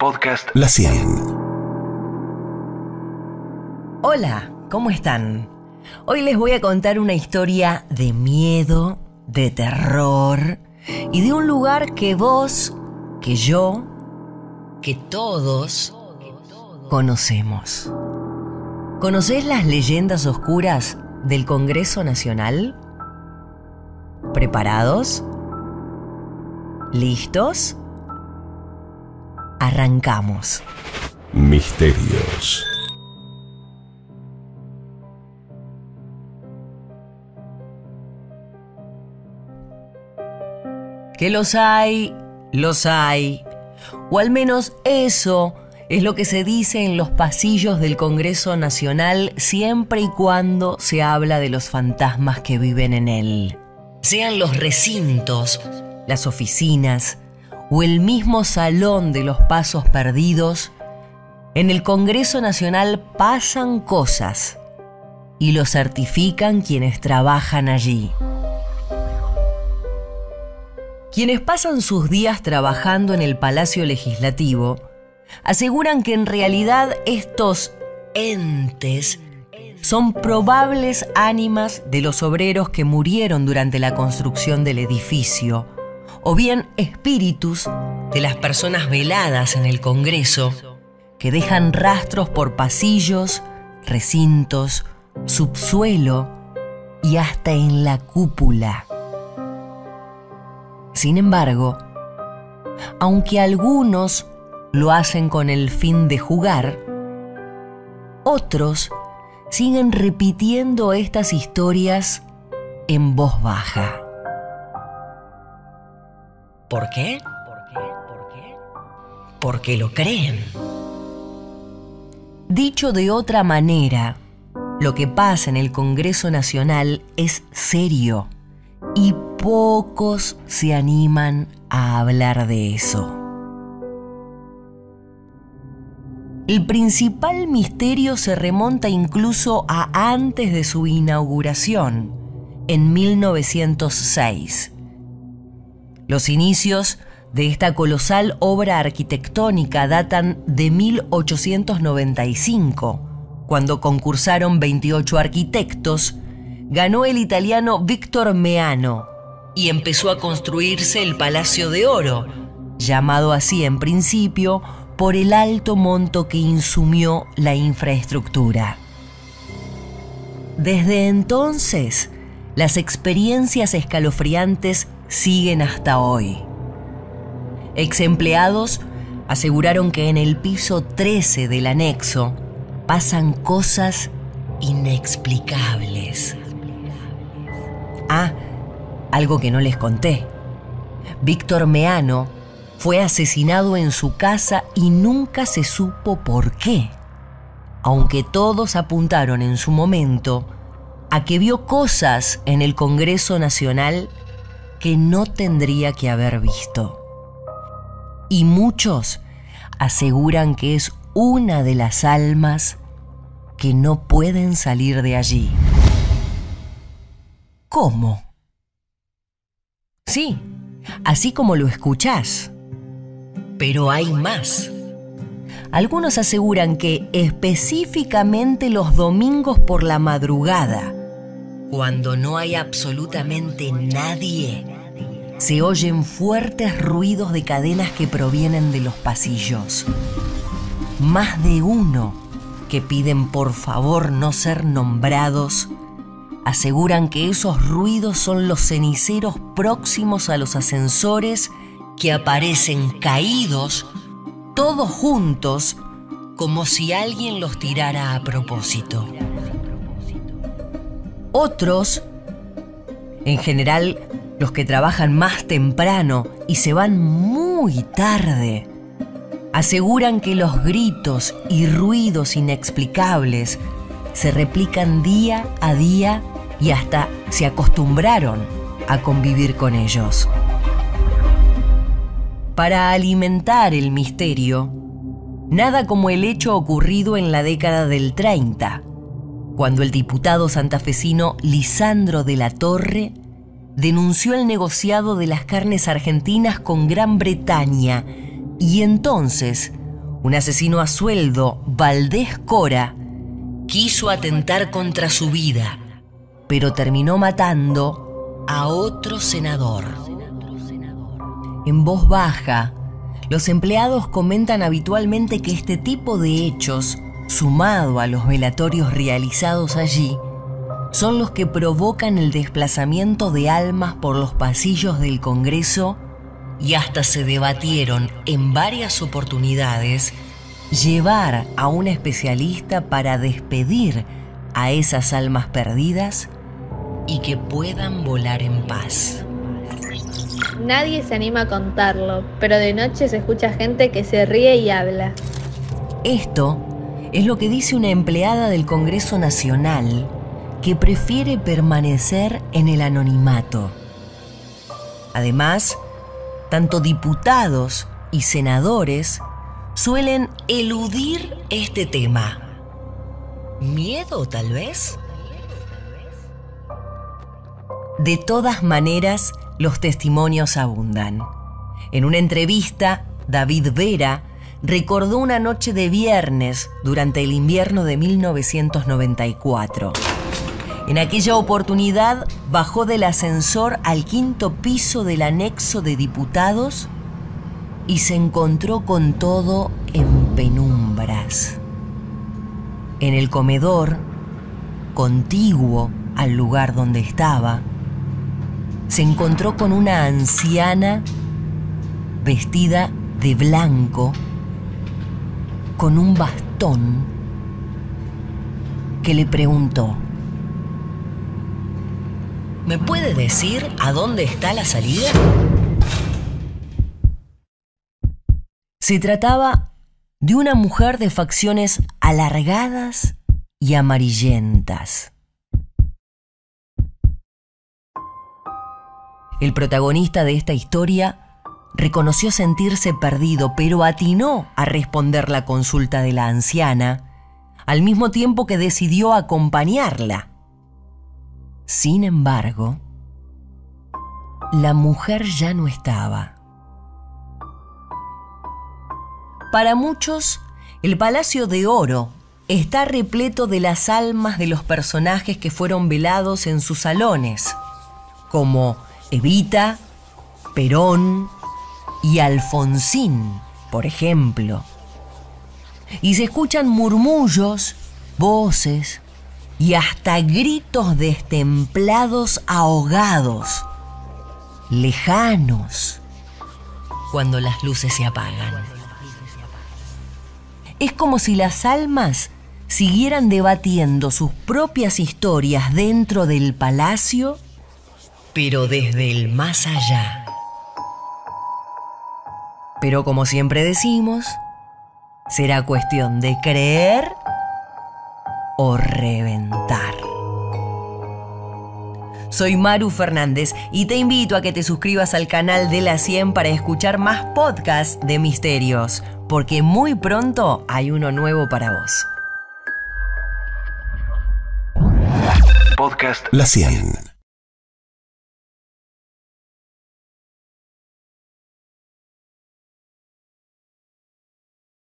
Podcast La 100. Hola, ¿cómo están? Hoy les voy a contar una historia de miedo, de terror y de un lugar que vos, que yo, que todos conocemos. ¿Conocés las leyendas oscuras del Congreso Nacional? ¿Preparados? ¿Listos? Arrancamos. Misterios. Que los hay, o al menos eso es lo que se dice en los pasillos del Congreso Nacional siempre y cuando se habla de los fantasmas que viven en él. Sean los recintos, las oficinas o el mismo salón de los pasos perdidos, en el Congreso Nacional pasan cosas y lo certifican quienes trabajan allí. Quienes pasan sus días trabajando en el Palacio Legislativo aseguran que en realidad estos entes son probables ánimas de los obreros que murieron durante la construcción del edificio, o bien espíritus de las personas veladas en el Congreso que dejan rastros por pasillos, recintos, subsuelo y hasta en la cúpula. Sin embargo, aunque algunos lo hacen con el fin de jugar, otros siguen repitiendo estas historias en voz baja. ¿Por qué? Porque lo creen. Dicho de otra manera, lo que pasa en el Congreso Nacional es serio y pocos se animan a hablar de eso. El principal misterio se remonta incluso a antes de su inauguración, en 1906. Los inicios de esta colosal obra arquitectónica datan de 1895, cuando concursaron 28 arquitectos. Ganó el italiano Victor Meano y empezó a construirse el Palacio de Oro, llamado así en principio por el alto monto que insumió la infraestructura. Desde entonces, las experiencias escalofriantes siguen hasta hoy. Ex empleados aseguraron que en el piso 13 del anexo pasan cosas inexplicables. Algo que no les conté. Víctor Meano fue asesinado en su casa y nunca se supo por qué, aunque todos apuntaron en su momento a que vio cosas en el Congreso Nacional que no tendría que haber visto. Y muchos aseguran que es una de las almas que no pueden salir de allí. ¿Cómo? Sí, así como lo escuchás. Pero hay más. Algunos aseguran que específicamente los domingos por la madrugada, cuando no hay absolutamente nadie, se oyen fuertes ruidos de cadenas que provienen de los pasillos. Más de uno, que piden por favor no ser nombrados, aseguran que esos ruidos son los ceniceros próximos a los ascensores que aparecen caídos, todos juntos, como si alguien los tirara a propósito. Otros, en general los que trabajan más temprano y se van muy tarde, aseguran que los gritos y ruidos inexplicables se replican día a día y hasta se acostumbraron a convivir con ellos. Para alimentar el misterio, nada como el hecho ocurrido en la década del 30, cuando el diputado santafesino Lisandro de la Torre denunció el negociado de las carnes argentinas con Gran Bretaña y entonces un asesino a sueldo, Valdés Cora, quiso atentar contra su vida, pero terminó matando a otro senador. En voz baja, los empleados comentan habitualmente que este tipo de hechos, sumado a los velatorios realizados allí, son los que provocan el desplazamiento de almas por los pasillos del Congreso, y hasta se debatieron en varias oportunidades llevar a un especialista para despedir a esas almas perdidas y que puedan volar en paz. Nadie se anima a contarlo, pero de noche se escucha gente que se ríe y habla. Esto es lo que dice una empleada del Congreso Nacional que prefiere permanecer en el anonimato. Además, tanto diputados y senadores suelen eludir este tema. ¿Miedo, tal vez? De todas maneras, los testimonios abundan. En una entrevista, David Vera recordó una noche de viernes durante el invierno de 1994. En aquella oportunidad bajó del ascensor al 5º piso del anexo de diputados y se encontró con todo en penumbras. En el comedor, contiguo al lugar donde estaba, se encontró con una anciana vestida de blanco, con un bastón, que le preguntó: ¿me puede decir a dónde está la salida? Se trataba de una mujer de facciones alargadas y amarillentas. El protagonista de esta historia reconoció sentirse perdido, pero atinó a responder la consulta de la anciana, al mismo tiempo que decidió acompañarla. Sin embargo, la mujer ya no estaba. Para muchos, el Palacio de Oro está repleto de las almas de los personajes que fueron velados en sus salones, como Evita, Perón y Alfonsín, por ejemplo. Y se escuchan murmullos, voces y hasta gritos destemplados ahogados, lejanos, cuando las luces se apagan. Es como si las almas siguieran debatiendo sus propias historias dentro del palacio, pero desde el más allá. Pero como siempre decimos, será cuestión de creer o reventar. Soy Maru Fernández y te invito a que te suscribas al canal de La 100 para escuchar más podcasts de misterios, porque muy pronto hay uno nuevo para vos. Podcast La 100.